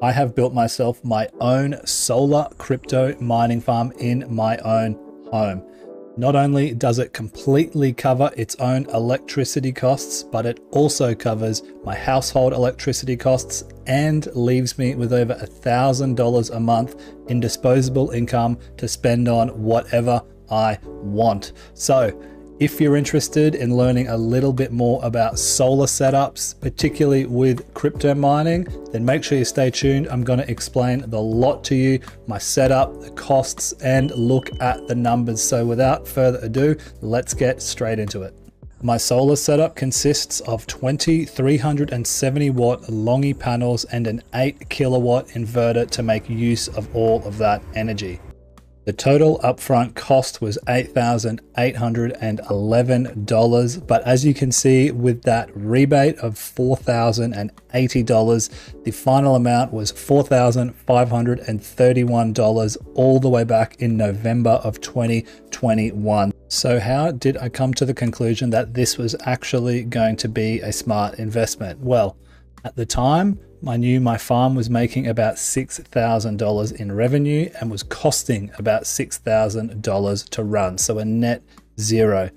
I have built myself my own solar crypto mining farm in my own home. Not only does it completely cover its own electricity costs, but it also covers my household electricity costs and leaves me with over $1,000 a month in disposable income to spend on whatever I want. So if you're interested in learning a little bit more about solar setups, particularly with crypto mining, then make sure you stay tuned. I'm going to explain the lot to you, my setup, the costs, and look at the numbers. So without further ado, let's get straight into it. My solar setup consists of 20 370 watt Longi panels and an 8 kilowatt inverter to make use of all of that energy. The total upfront cost was $8,811, but as you can see with that rebate of $4,080, the final amount was $4,531 all the way back in November of 2021. So how did I come to the conclusion that this was actually going to be a smart investment? Well, at the time, I knew my farm was making about $6,000 in revenue and was costing about $6,000 to run, so a net zero.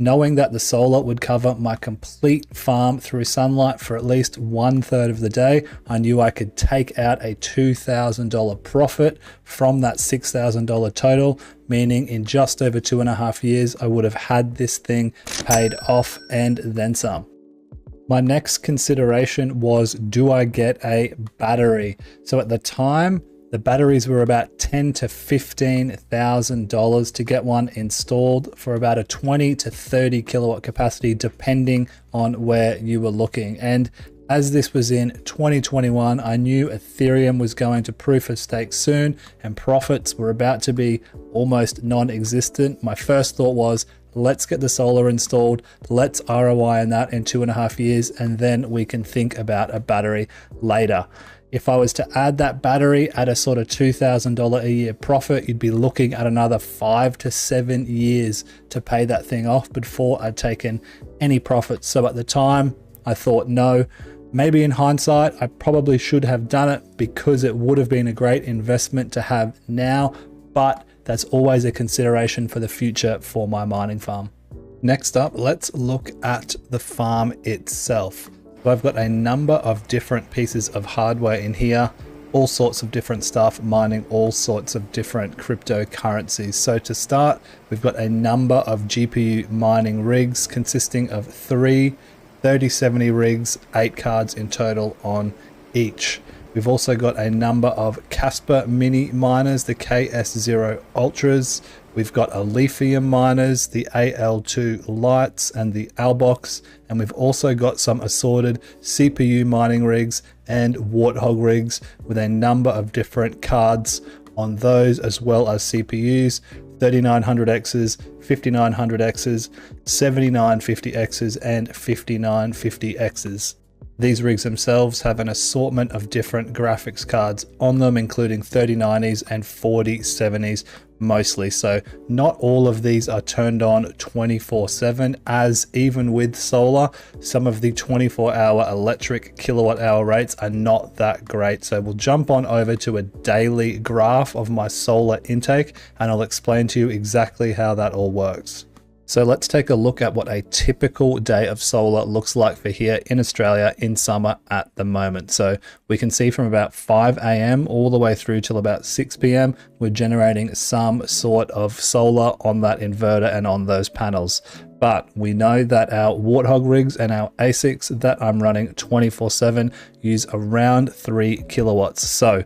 Knowing that the solar would cover my complete farm through sunlight for at least 1/3 of the day, I knew I could take out a $2,000 profit from that $6,000 total, meaning in just over 2.5 years, I would have had this thing paid off and then some. My next consideration was, do I get a battery? So at the time, the batteries were about $10,000 to $15,000 to get one installed for about a 20 to 30 kilowatt capacity, depending on where you were looking. And as this was in 2021, I knew Ethereum was going to proof of stake soon and profits were about to be almost non-existent. My first thought was, let's get the solar installed, let's ROI on that in 2.5 years, and then we can think about a battery later. If I was to add that battery at a sort of $2,000 a year profit, you'd be looking at another 5 to 7 years to pay that thing off before I'd taken any profits. So at the time, I thought no. Maybe in hindsight, I probably should have done it because it would have been a great investment to have now, but that's always a consideration for the future for my mining farm. Next up, let's look at the farm itself. So I've got a number of different pieces of hardware in here, all sorts of different stuff, mining all sorts of different cryptocurrencies. So to start, we've got a number of GPU mining rigs consisting of 3 3070 rigs, 8 cards in total on each. We've also got a number of Casper mini miners, the KS0 Ultras. We've got a lithium miners, the AL2 Lights and the Albox. And we've also got some assorted CPU mining rigs and Warthog rigs with a number of different cards on those, as well as CPUs, 3900Xs, 5900Xs, 7950Xs, and 5950Xs. These rigs themselves have an assortment of different graphics cards on them, including 3090s and 4070s mostly. So not all of these are turned on 24/7, as even with solar, some of the 24-hour electric kilowatt hour rates are not that great. So we'll jump on over to a daily graph of my solar intake and I'll explain to you exactly how that all works. So let's take a look at what a typical day of solar looks like for here in Australia in summer at the moment. So we can see from about 5 a.m. all the way through till about 6 p.m. we're generating some sort of solar on that inverter and on those panels. But we know that our Warthog rigs and our ASICs that I'm running 24/7 use around 3 kilowatts. So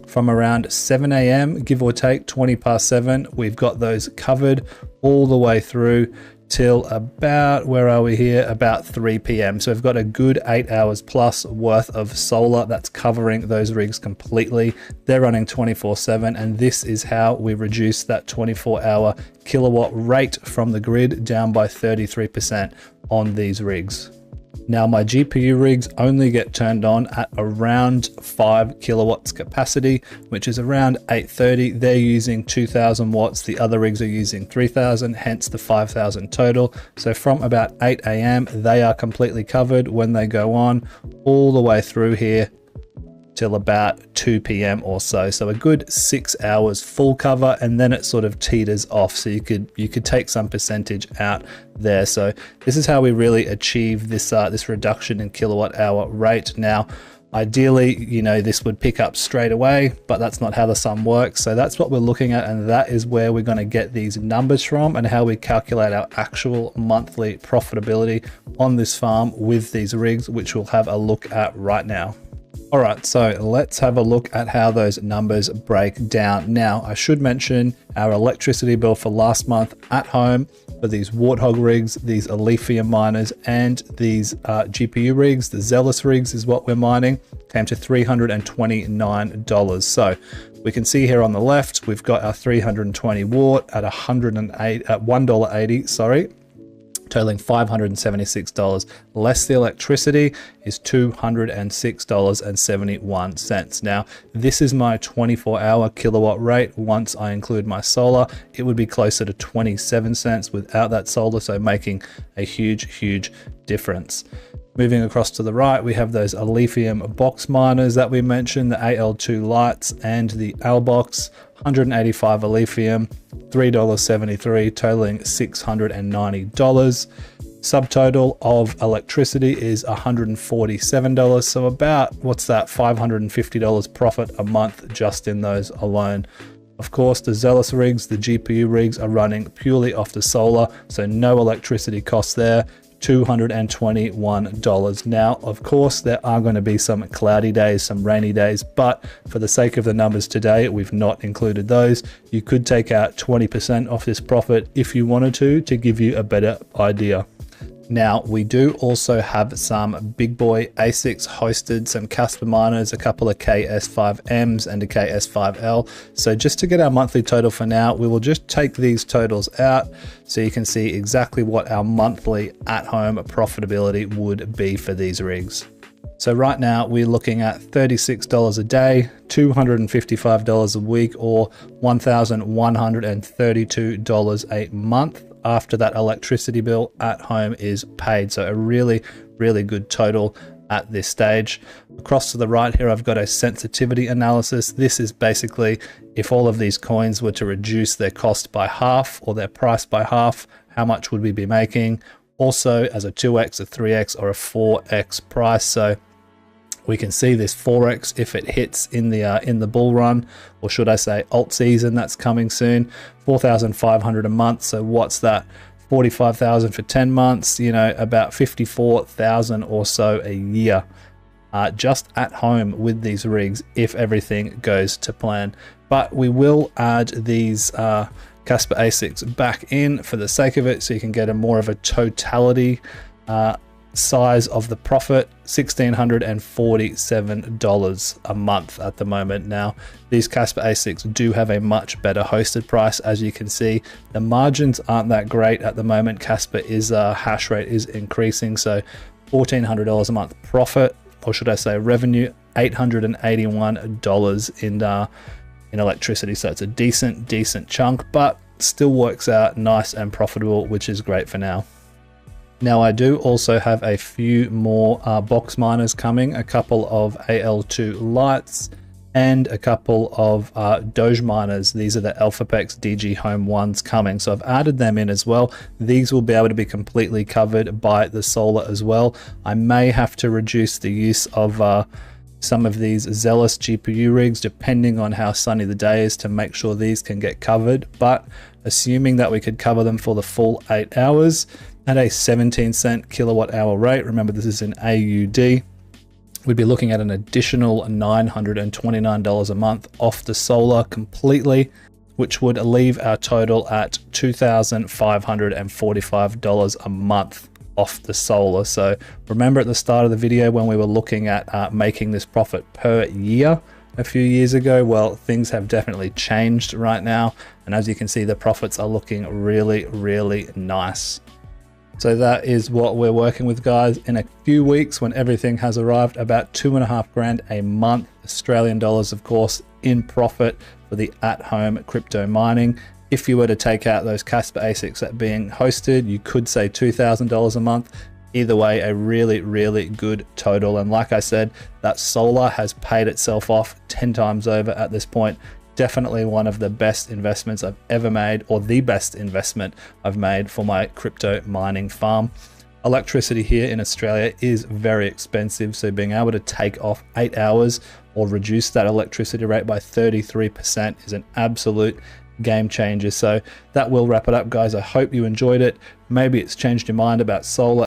from around 7 a.m, give or take 20 past 7, we've got those covered all the way through till about, where are we here? About 3 p.m. So we've got a good 8 hours plus worth of solar that's covering those rigs completely. They're running 24/7, and this is how we reduce that 24-hour kilowatt rate from the grid down by 33% on these rigs. Now my GPU rigs only get turned on at around 5 kilowatts capacity, which is around 8:30. They're using 2000 watts. The other rigs are using 3000, hence the 5000 total. So from about 8 a.m, they are completely covered when they go on all the way through here till about 2 p.m. or so. So a good 6 hours full cover, and then it sort of teeters off. So you could take some percentage out there. So this is how we really achieve this this reduction in kilowatt hour rate. Now, ideally, you know, this would pick up straight away, but that's not how the sun works. So that's what we're looking at, and that is where we're going to get these numbers from and how we calculate our actual monthly profitability on this farm with these rigs, which we'll have a look at right now. All right, so let's have a look at how those numbers break down. Now, I should mention our electricity bill for last month at home for these Warthog rigs, these Lithium miners, and these GPU rigs, the Zealous rigs is what we're mining, came to $329. So we can see here on the left, we've got our 320 watt at $1.80, sorry, totaling $576, less the electricity is $206.71. Now, this is my 24-hour kilowatt rate. Once I include my solar, it would be closer to 27 cents without that solar, so making a huge difference. Moving across to the right, we have those Lithium box miners that we mentioned, the AL2 lights and the ALBox, 185 Lithium, $3.73, totaling $690. Subtotal of electricity is $147. So about, what's that, $550 profit a month just in those alone. Of course, the Zealous rigs, the GPU rigs are running purely off the solar, so no electricity costs there. $221. Now, of course, there are going to be some cloudy days, some rainy days, but for the sake of the numbers today, we've not included those. You could take out 20% off this profit if you wanted to give you a better idea. Now, we do also have some big boy ASICs hosted, some Casper miners, a couple of KS5Ms and a KS5L. So just to get our monthly total for now, we will just take these totals out so you can see exactly what our monthly at-home profitability would be for these rigs. So right now we're looking at $36 a day, $255 a week, or $1,132 a month after that electricity bill at home is paid. So a really good total at this stage. Across to the right here, I've got a sensitivity analysis. This is basically if all of these coins were to reduce their cost by half or their price by half, how much would we be making? Also as a 2x, a 3x, or a 4x price. So we can see this 4x if it hits in the bull run, or should I say alt season, that's coming soon. 4,500 a month. So what's that? 45,000 for 10 months, you know, about 54,000 or so a year, just at home with these rigs if everything goes to plan. But we will add these Casper ASICs back in for the sake of it, so you can get a more of a totality size of the profit. $1,647 a month at the moment. Now, these Casper ASICs do have a much better hosted price. As you can see, the margins aren't that great at the moment. Casper is hash rate is increasing, so $1,400 a month profit, or should I say revenue, $881 in electricity. So it's a decent chunk, but still works out nice and profitable, which is great for now. Now, I do also have a few more box miners coming, a couple of AL2 lights and a couple of Doge miners. These are the AlphaPex DG Home ones coming. So I've added them in as well. These will be able to be completely covered by the solar as well. I may have to reduce the use of some of these Zealous GPU rigs depending on how sunny the day is to make sure these can get covered. But assuming that we could cover them for the full 8 hours, at a 17-cent kilowatt hour rate, remember this is in AUD, we'd be looking at an additional $929 a month off the solar completely, which would leave our total at $2,545 a month off the solar. So remember at the start of the video when we were looking at making this profit per year a few years ago? Well, things have definitely changed right now, and as you can see, the profits are looking really nice. So that is what we're working with, guys. In a few weeks, when everything has arrived, about $2,500 a month, Australian dollars, of course, in profit for the at-home crypto mining. If you were to take out those Casper ASICs that are being hosted, you could say $2,000 a month. Either way, a really, really good total. And like I said, that solar has paid itself off 10 times over at this point. Definitely one of the best investments I've ever made, or the best investment I've made for my crypto mining farm. Electricity here in Australia is very expensive, so being able to take off 8 hours or reduce that electricity rate by 33% is an absolute game changer. So that will wrap it up, guys. I hope you enjoyed it. Maybe it's changed your mind about solar